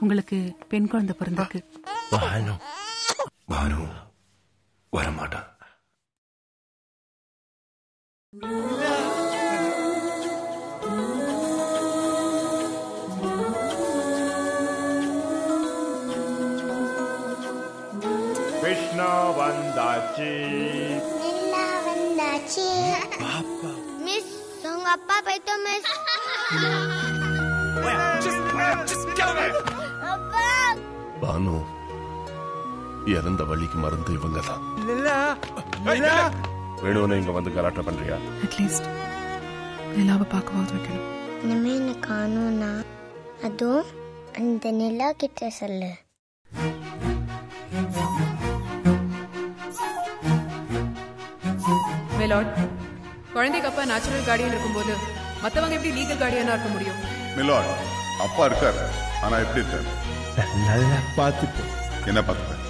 உங்களுக்கு பெண் குழந்தை பிறந்திருக்கு. பானு வரமாட்டா. கிருஷ்ணா வந்தாச்சு. மிஸ் உங்க அப்பா போயிட்டோம் மிஸ். பானு இறந்த வழிக்கு மருந்து இவங்க தான். வேணும்னு இங்க வந்து கலாட்டம் பண்றியா? அட்லீஸ்ட் நிலாவை பார்க்கவாது வைக்கணும். இனிமே என்ன காணும்னா அதுவும் அந்த நிலா கிட்ட சொல்லு. மிலாட், குழந்தைக்கு அப்பா நேச்சுரல் கார்டியன் இருக்கும்போது மத்தவங்க எப்படி லீகல் கார்டியனா இருக்க முடியும்? மிலாட், அப்பா இருக்காரு, ஆனா எப்படி இருக்காரு? நல்லா பார்த்துட்டு என்ன பார்த்துட்டேன்?